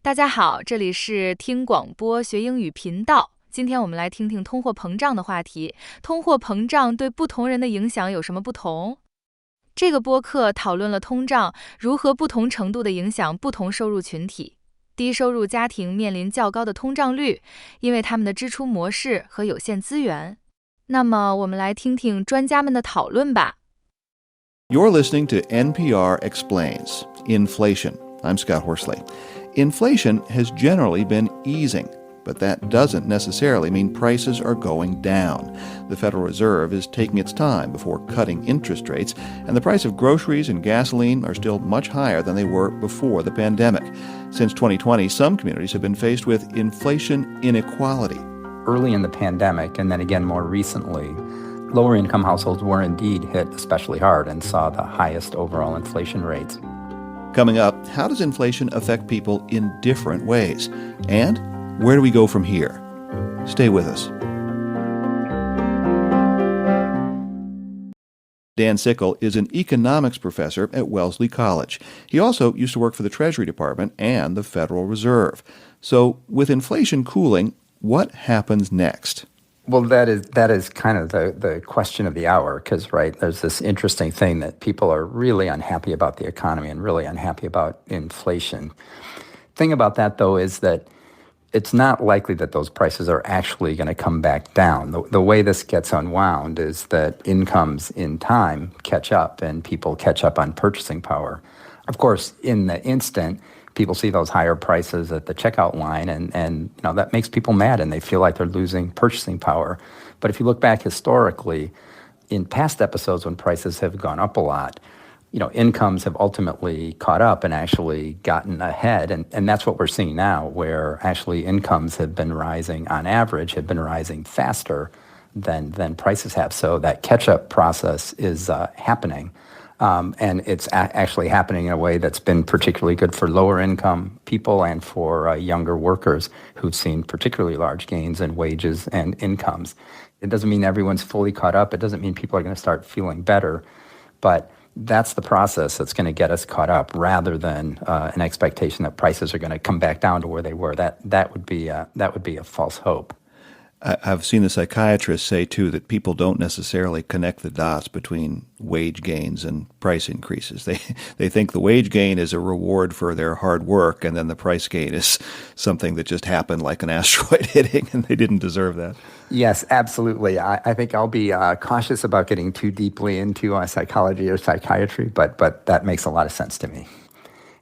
大家好，这里是听广播学英语频道。今天我们来听听通货膨胀的话题。通货膨胀对不同人的影响有什么不同？这个播客讨论了通胀如何不同程度地影响不同收入群体。低收入家庭面临较高的通胀率，因为他们的支出模式和有限资源。那么我们来听听专家们的讨论吧。You're listening to NPR Explains Inflation. I'm Scott Horsley. Inflation has generally been easing, but that doesn't necessarily mean prices are going down. The Federal Reserve is taking its time before cutting interest rates, and the price of groceries and gasoline are still much higher than they were before the pandemic. Since 2020, some communities have been faced with inflation inequality. Early in the pandemic, and then again more recently, lower-income households were indeed hit especially hard and saw the highest overall inflation rates. Coming up, how does inflation affect people in different ways? And where do we go from here? Stay with us. Dan Sickle is an economics professor at Wellesley College. He also used to work for the Treasury Department and the Federal Reserve. So, with inflation cooling, what happens next? Well, that is kind of the question of the hour because, right, there's this interesting thing that people are really unhappy about the economy and really unhappy about inflation. Thing about that, though, is that it's not likely that those prices are actually going to come back down. The way this gets unwound is that incomes in time catch up and people catch up on purchasing power. Of course, in the instant, people see those higher prices at the checkout line and that makes people mad and they feel like they're losing purchasing power. But if you look back historically, in past episodes when prices have gone up a lot, incomes have ultimately caught up and actually gotten ahead. And that's what we're seeing now, where actually incomes have been rising, on average, have been rising faster than prices have. So that catch-up process is happening. And it's actually happening in a way that's been particularly good for lower-income people and for younger workers who've seen particularly large gains in wages and incomes. It doesn't mean everyone's fully caught up. It doesn't mean people are going to start feeling better. But that's the process that's going to get us caught up rather than an expectation that prices are going to come back down to where they were. That would be a false hope. I've seen the psychiatrists say, too, that people don't necessarily connect the dots between wage gains and price increases. They think the wage gain is a reward for their hard work, and then the price gain is something that just happened like an asteroid hitting, and they didn't deserve that. Yes, absolutely. I think I'll be cautious about getting too deeply into psychology or psychiatry, but that makes a lot of sense to me.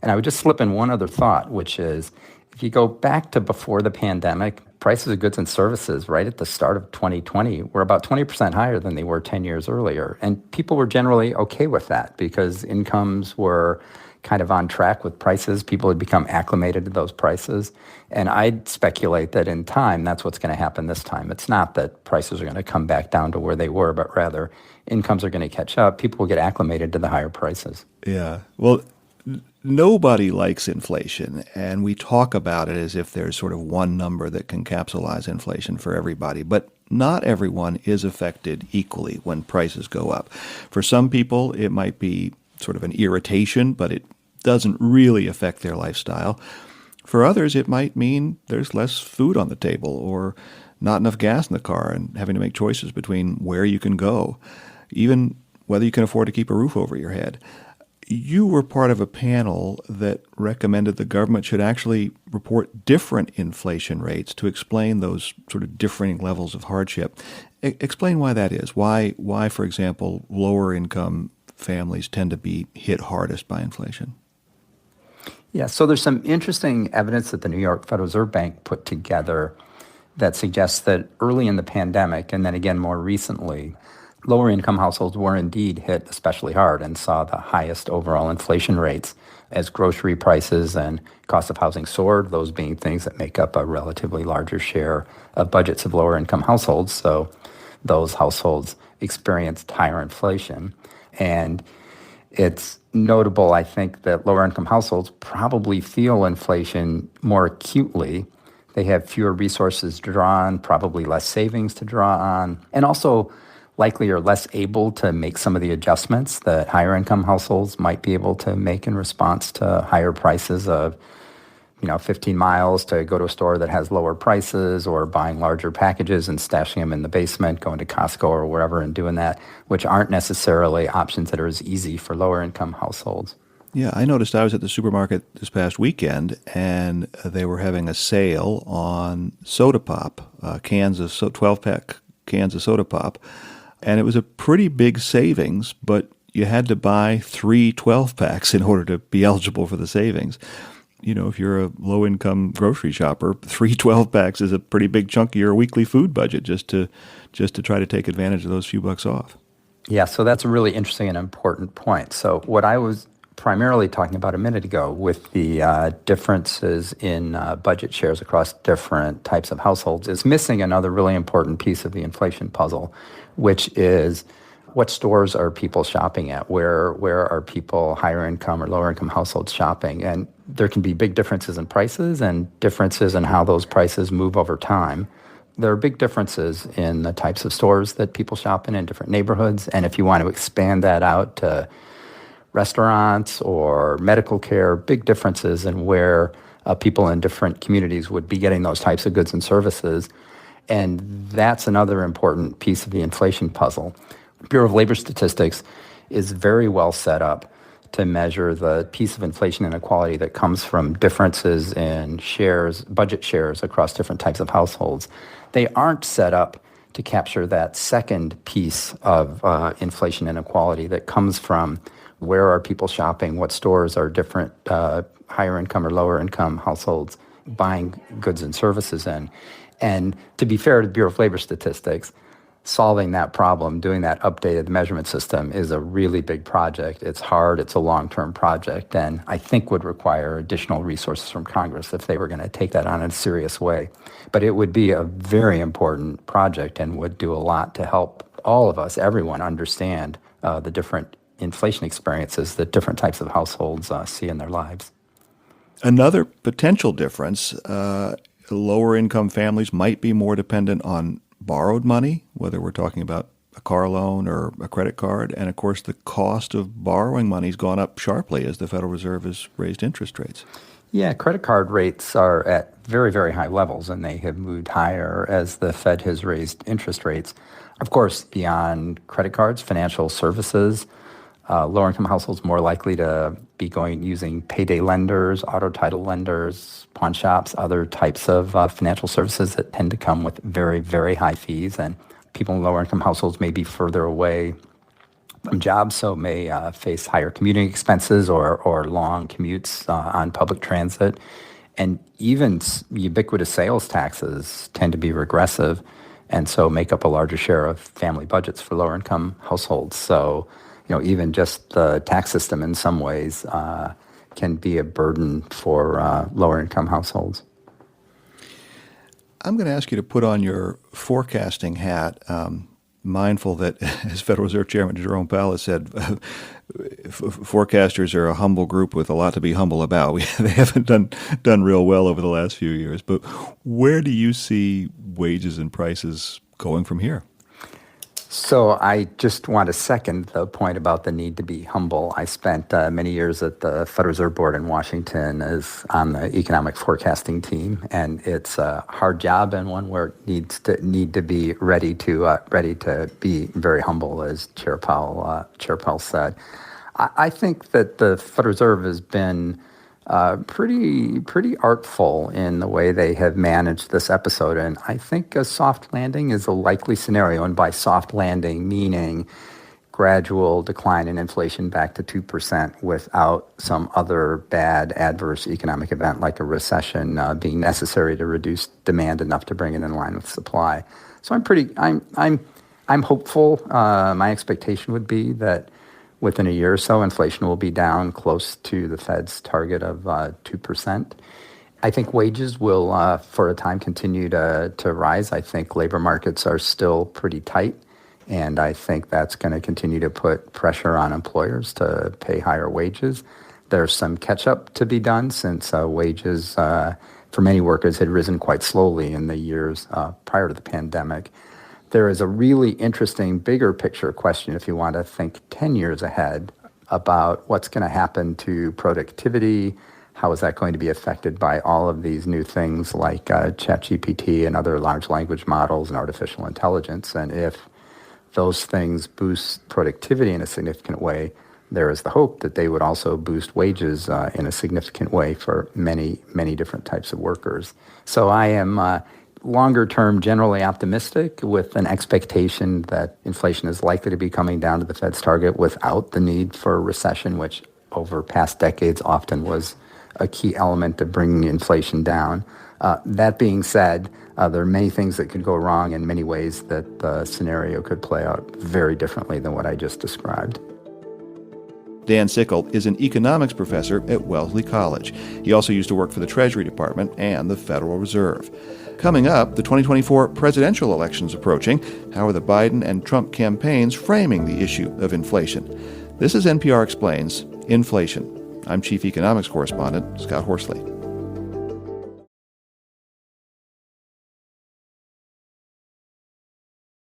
And I would just slip in one other thought, which is, if you go back to before the pandemic, prices of goods and services right at the start of 2020 were about 20% higher than they were 10 years earlier. And people were generally okay with that because incomes were kind of on track with prices. People had become acclimated to those prices. And I'd speculate that in time, that's what's going to happen this time. It's not that prices are going to come back down to where they were, but rather incomes are going to catch up. People will get acclimated to the higher prices. Yeah. Well, nobody likes inflation, and we talk about it as if there's sort of one number that can capsulize inflation for everybody. But not everyone is affected equally when prices go up. For some people, it might be sort of an irritation, but it doesn't really affect their lifestyle. For others, it might mean there's less food on the table or not enough gas in the car and having to make choices between where you can go, even whether you can afford to keep a roof over your head. You were part of a panel that recommended the government should actually report different inflation rates to explain those sort of differing levels of hardship. Explain why that is. Why, for example, lower income families tend to be hit hardest by inflation. Yeah, so there's some interesting evidence that the New York Federal Reserve Bank put together that suggests that early in the pandemic, and then again more recently, lower-income households were indeed hit especially hard and saw the highest overall inflation rates as grocery prices and cost of housing soared, those being things that make up a relatively larger share of budgets of lower-income households. So those households experienced higher inflation. And it's notable, I think, that lower-income households probably feel inflation more acutely. They have fewer resources to draw on, probably less savings to draw on, and also likely are less able to make some of the adjustments that higher income households might be able to make in response to higher prices of 15 miles to go to a store that has lower prices, or buying larger packages and stashing them in the basement, going to Costco or wherever and doing that, which aren't necessarily options that are as easy for lower income households. Yeah, I noticed I was at the supermarket this past weekend, and they were having a sale on soda pop, 12-pack cans of soda pop, and it was a pretty big savings, but you had to buy 3 12-packs in order to be eligible for the savings. If you're a low-income grocery shopper, 3 12-packs is a pretty big chunk of your weekly food budget just to try to take advantage of those few bucks off. Yeah, so that's a really interesting and important point. So what I was primarily talking about a minute ago with the differences in budget shares across different types of households is missing another really important piece of the inflation puzzle, which is what stores are people shopping at? Where are people, higher income or lower income households, shopping? And there can be big differences in prices and differences in how those prices move over time. There are big differences in the types of stores that people shop in different neighborhoods. And if you want to expand that out to restaurants or medical care, big differences in where people in different communities would be getting those types of goods and services. And that's another important piece of the inflation puzzle. Bureau of Labor Statistics is very well set up to measure the piece of inflation inequality that comes from differences in shares, budget shares across different types of households. They aren't set up to capture that second piece of inflation inequality that comes from where are people shopping, what stores are different higher income or lower income households buying goods and services in. And to be fair to the Bureau of Labor Statistics, solving that problem, doing that updated measurement system is a really big project. It's hard, it's a long-term project, and I think would require additional resources from Congress if they were going to take that on in a serious way. But it would be a very important project and would do a lot to help all of us, everyone, understand the different inflation experiences that different types of households see in their lives. Another potential difference, lower income families might be more dependent on borrowed money, whether we're talking about a car loan or a credit card. And of course, the cost of borrowing money has gone up sharply as the Federal Reserve has raised interest rates. Yeah, credit card rates are at very, very high levels, and they have moved higher as the Fed has raised interest rates. Of course, beyond credit cards, financial services, lower-income households more likely to be using payday lenders, auto title lenders, pawn shops, other types of financial services that tend to come with very, very high fees. And people in lower-income households may be further away from jobs, so may face higher commuting expenses or long commutes on public transit. And even ubiquitous sales taxes tend to be regressive and so make up a larger share of family budgets for lower-income households. So even just the tax system in some ways can be a burden for lower-income households. I'm going to ask you to put on your forecasting hat, mindful that, as Federal Reserve Chairman Jerome Powell has said, forecasters are a humble group with a lot to be humble about. They haven't done real well over the last few years. But where do you see wages and prices going from here? So I just want to second the point about the need to be humble. I spent many years at the Federal Reserve Board in Washington as on the economic forecasting team, and it's a hard job and one where it need to be ready to be very humble, as Chair Powell said. I think that the Federal Reserve has been pretty artful in the way they have managed this episode. And I think a soft landing is a likely scenario. And by soft landing, meaning gradual decline in inflation back to 2% without some other bad adverse economic event like a recession being necessary to reduce demand enough to bring it in line with supply. So I'm hopeful. My expectation would be that within a year or so, inflation will be down close to the Fed's target of 2%. I think wages will, for a time, continue to rise. I think labor markets are still pretty tight, and I think that's going to continue to put pressure on employers to pay higher wages. There's some catch-up to be done since wages for many workers had risen quite slowly in the years prior to the pandemic. There is a really interesting, bigger picture question if you want to think 10 years ahead about what's going to happen to productivity, how is that going to be affected by all of these new things like ChatGPT and other large language models and artificial intelligence? And if those things boost productivity in a significant way, there is the hope that they would also boost wages in a significant way for many, many different types of workers. So I am longer term generally optimistic with an expectation that inflation is likely to be coming down to the Fed's target without the need for a recession, which over past decades often was a key element of bringing inflation down. That being said, there are many things that could go wrong in many ways that the scenario could play out very differently than what I just described. Dan Sickle is an economics professor at Wellesley College. He also used to work for the Treasury Department and the Federal Reserve. Coming up, the 2024 presidential elections approaching. How are the Biden and Trump campaigns framing the issue of inflation? This is NPR Explains Inflation. I'm Chief Economics Correspondent Scott Horsley.